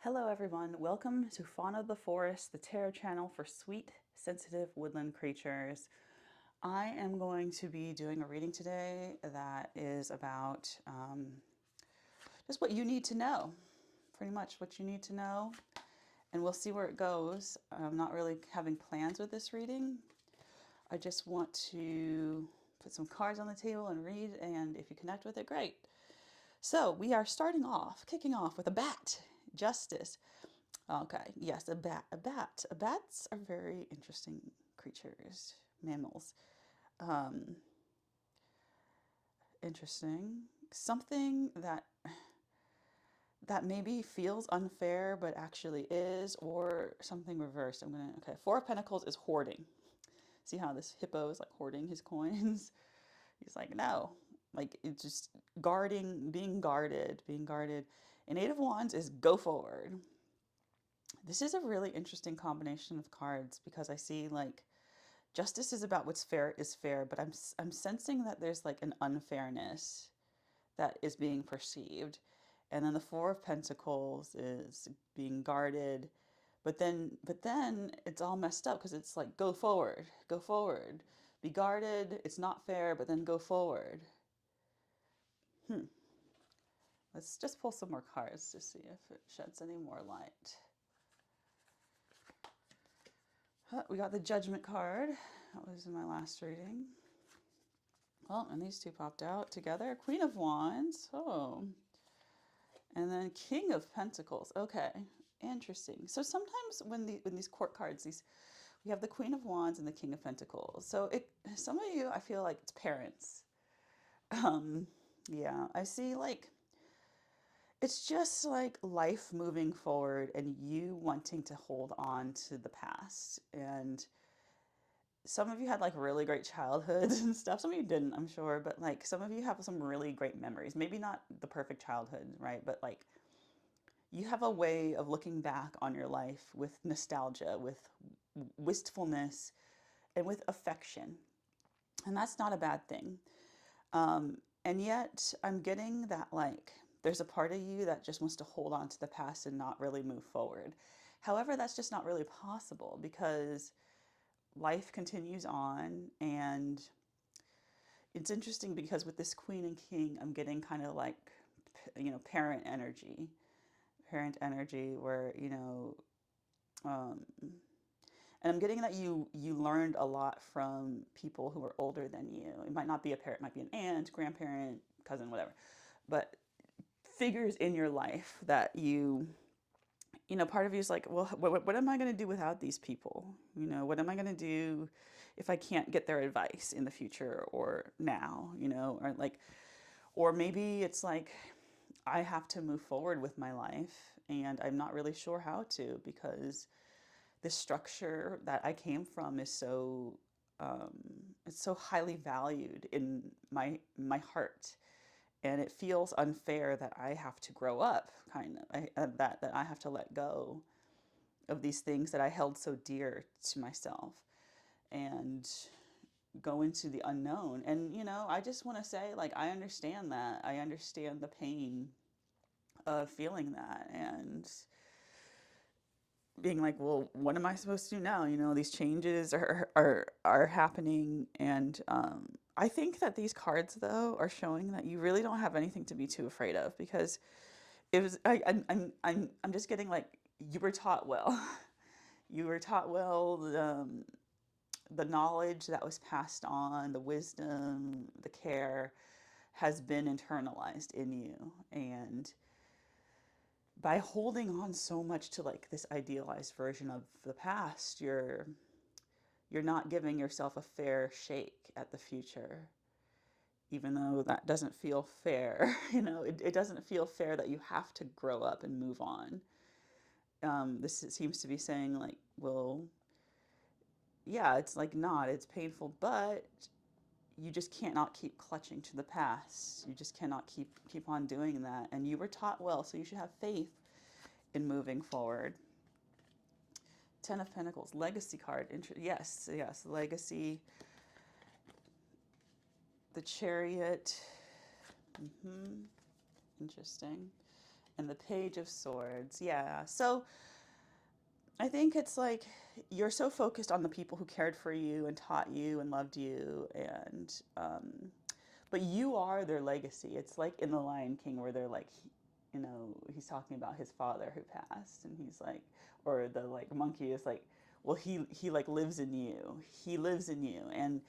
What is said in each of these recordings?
Hello everyone, welcome to Fauna of the Forest, the tarot channel for sweet, sensitive woodland creatures. I am going to be doing a reading today that is about just what you need to know, pretty much what you need to know, and we'll see where it goes. I'm not really having plans with this reading. I just want to put some cards on the table and read, and if you connect with it, great. So we are kicking off with a bat, justice. Okay, yes, a bat. A bat. Bats are very interesting creatures, mammals. Interesting. Something that maybe feels unfair but actually is, or something reversed. Okay, Four of Pentacles is hoarding. See how this hippo is like hoarding his coins? He's like, no. Like it's just guarding, being guarded. And Eight of Wands is go forward. This is a really interesting combination of cards because I see like justice is about what's fair is fair, but I'm sensing that there's like an unfairness that is being perceived. And then the Four of Pentacles is being guarded, but then it's all messed up because it's like go forward, be guarded. It's not fair, but then go forward. Let's just pull some more cards to see if it sheds any more light. We got the Judgment card. That was in my last reading. Well, and these two popped out together. Queen of Wands. Oh. And then King of Pentacles. Okay. Interesting. So sometimes when these court cards, we have the Queen of Wands and the King of Pentacles. So some of you, I feel like it's parents. Yeah, I see like it's just like life moving forward and you wanting to hold on to the past. And some of you had like really great childhoods and stuff. Some of you didn't, I'm sure, but like some of you have some really great memories. Maybe not the perfect childhood, right? But like you have a way of looking back on your life with nostalgia, with wistfulness, and with affection. And that's not a bad thing. And yet I'm getting that like there's a part of you that just wants to hold on to the past and not really move forward. However, that's just not really possible because life continues on. And it's interesting because with this Queen and King, I'm getting kind of like, parent energy where, and I'm getting that you learned a lot from people who are older than you. It might not be a parent, it might be an aunt, grandparent, cousin, whatever. But figures in your life that part of you is like, well, what am I going to do without these people? What am I going to do if I can't get their advice in the future or now, or like, or maybe it's like, I have to move forward with my life and I'm not really sure how to because the structure that I came from is it's so highly valued in my heart, and it feels unfair that I have to grow up, kind of that I have to let go of these things that I held so dear to myself and go into the unknown. And I just want to say, like, I understand that. I understand the pain of feeling that and being like, well, what am I supposed to do now? These changes are happening, and I think that these cards though are showing that you really don't have anything to be too afraid of because it was. I'm just getting like you were taught well. You were taught well. The knowledge that was passed on, the wisdom, the care, has been internalized in you, and by holding on so much to like this idealized version of the past, you're not giving yourself a fair shake at the future, even though that doesn't feel fair. It doesn't feel fair that you have to grow up and move on. This seems to be saying like, well, yeah, it's like not, it's painful, but you just can't not keep clutching to the past. You just cannot keep on doing that. And you were taught well, so you should have faith in moving forward. Ten of Pentacles, legacy card. Yes, yes, legacy. The Chariot. Interesting. And the Page of Swords. Yeah. So I think it's like you're so focused on the people who cared for you and taught you and loved you, and but you are their legacy. It's like in The Lion King where they're like, he's talking about his father who passed, and he's like, or the like monkey is like, well, he like lives in you. He lives in you, and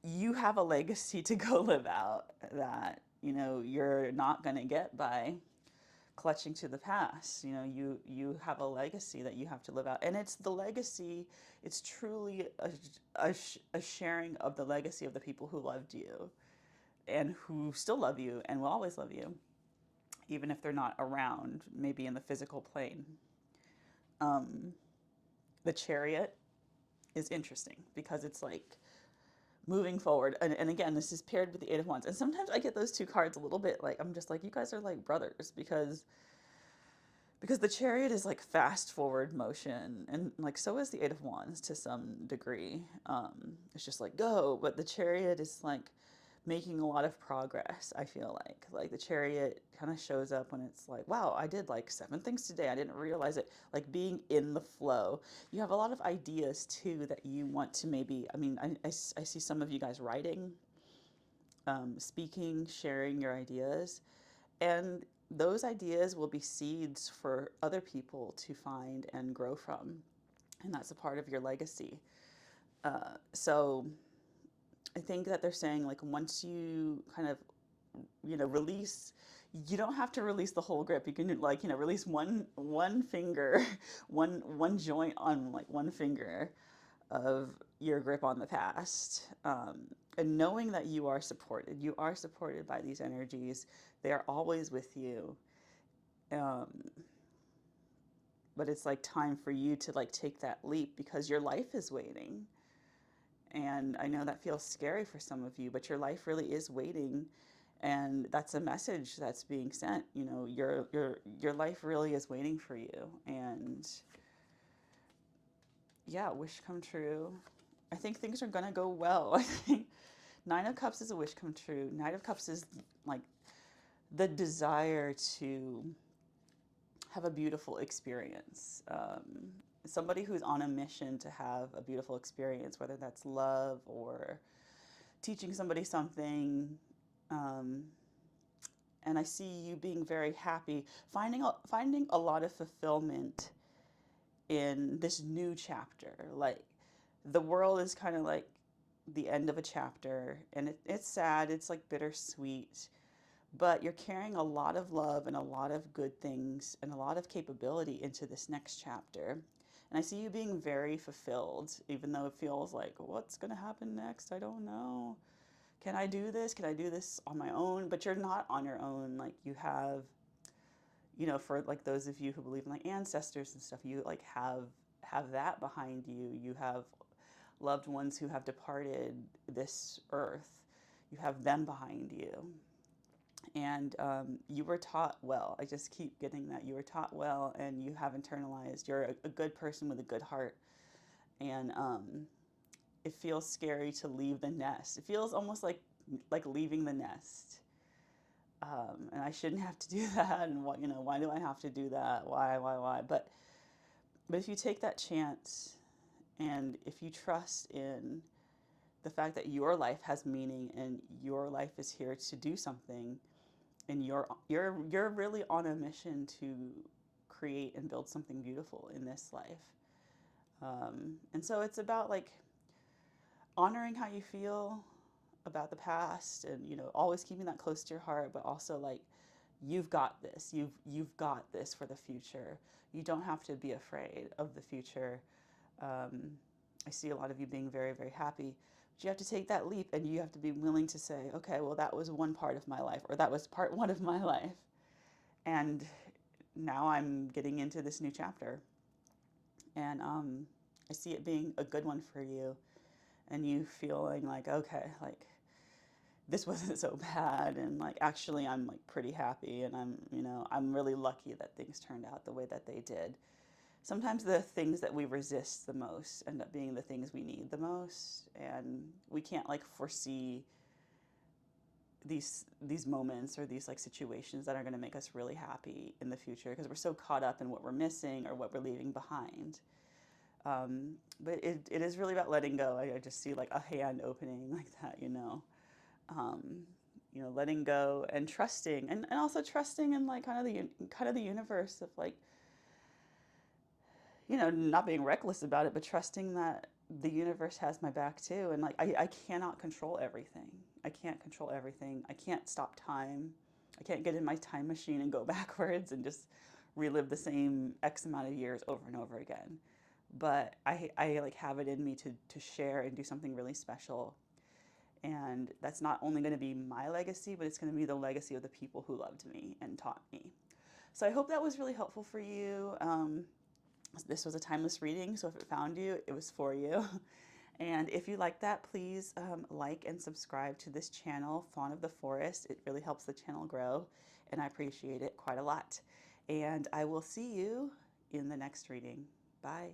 you have a legacy to go live out that you're not going to get by clutching to the past. You have a legacy that you have to live out, and it's the legacy. It's truly a sharing of the legacy of the people who loved you and who still love you and will always love you, even if they're not around, maybe in the physical plane. The Chariot is interesting because it's like moving forward. And again, this is paired with the Eight of Wands. And sometimes I get those two cards a little bit like, I'm just like, you guys are like brothers, because the Chariot is like fast forward motion, and like so is the Eight of Wands to some degree. It's just like go, but the Chariot is like making a lot of progress. I feel like the Chariot kind of shows up when it's like, wow, I did like 7 things today, I didn't realize it. Like being in the flow. You have a lot of ideas too that you want to maybe, I mean, I see some of you guys writing, speaking, sharing your ideas, and those ideas will be seeds for other people to find and grow from. And that's a part of your legacy. So I think that they're saying like once you kind of release, you don't have to release the whole grip. You can like release one finger, one joint on like one finger of your grip on the past, and knowing that you are supported by these energies. They are always with you, um, but it's like time for you to like take that leap because your life is waiting. And I know that feels scary for some of you, but your life really is waiting, and that's a message that's being sent. Your life really is waiting for you, and yeah, wish come true. I think things are gonna go well. I think Nine of Cups is a wish come true. Knight of Cups is like the desire to have a beautiful experience. Somebody who's on a mission to have a beautiful experience, whether that's love or teaching somebody something. Um, and I see you being very happy, finding a lot of fulfillment in this new chapter. Like the world is kind of like the end of a chapter, and it's sad. It's like bittersweet, but you're carrying a lot of love and a lot of good things and a lot of capability into this next chapter. And I see you being very fulfilled, even though it feels like, what's going to happen next? I don't know. Can I do this? Can I do this on my own? But you're not on your own. Like you have, for like those of you who believe in like ancestors and stuff, you like have that behind you. You have loved ones who have departed this earth. You have them behind you. And you were taught well. I just keep getting that. You were taught well, and you have internalized. You're a good person with a good heart. And it feels scary to leave the nest. It feels almost like leaving the nest. And I shouldn't have to do that. And why do I have to do that? Why? But if you take that chance, and if you trust in the fact that your life has meaning and your life is here to do something, and you're really on a mission to create and build something beautiful in this life. And so it's about like honoring how you feel about the past, and always keeping that close to your heart, but also like you've got this. You've got this for the future. You don't have to be afraid of the future. um, I see a lot of you being very, very happy, but you have to take that leap, and you have to be willing to say, okay, well, that was one part of my life, or that was part one of my life, and now I'm getting into this new chapter. And I see it being a good one for you, and you feeling like, okay, like this wasn't so bad, and like actually I'm like pretty happy, and I'm really lucky that things turned out the way that they did. Sometimes the things that we resist the most end up being the things we need the most, and we can't like foresee these moments or these like situations that are going to make us really happy in the future because we're so caught up in what we're missing or what we're leaving behind. But it is really about letting go. I just see like a hand opening like that, um, letting go and trusting, and also trusting in like kind of the universe of like, not being reckless about it, but trusting that the universe has my back too. And like, I cannot control everything. I can't control everything. I can't stop time. I can't get in my time machine and go backwards and just relive the same X amount of years over and over again. But I like have it in me to share and do something really special. And that's not only going to be my legacy, but it's going to be the legacy of the people who loved me and taught me. So I hope that was really helpful for you. This was a timeless reading, so if it found you, it was for you. And if you like that, please like and subscribe to this channel, Fawn of the Forest. It really helps the channel grow, and I appreciate it quite a lot. And I will see you in the next reading. Bye.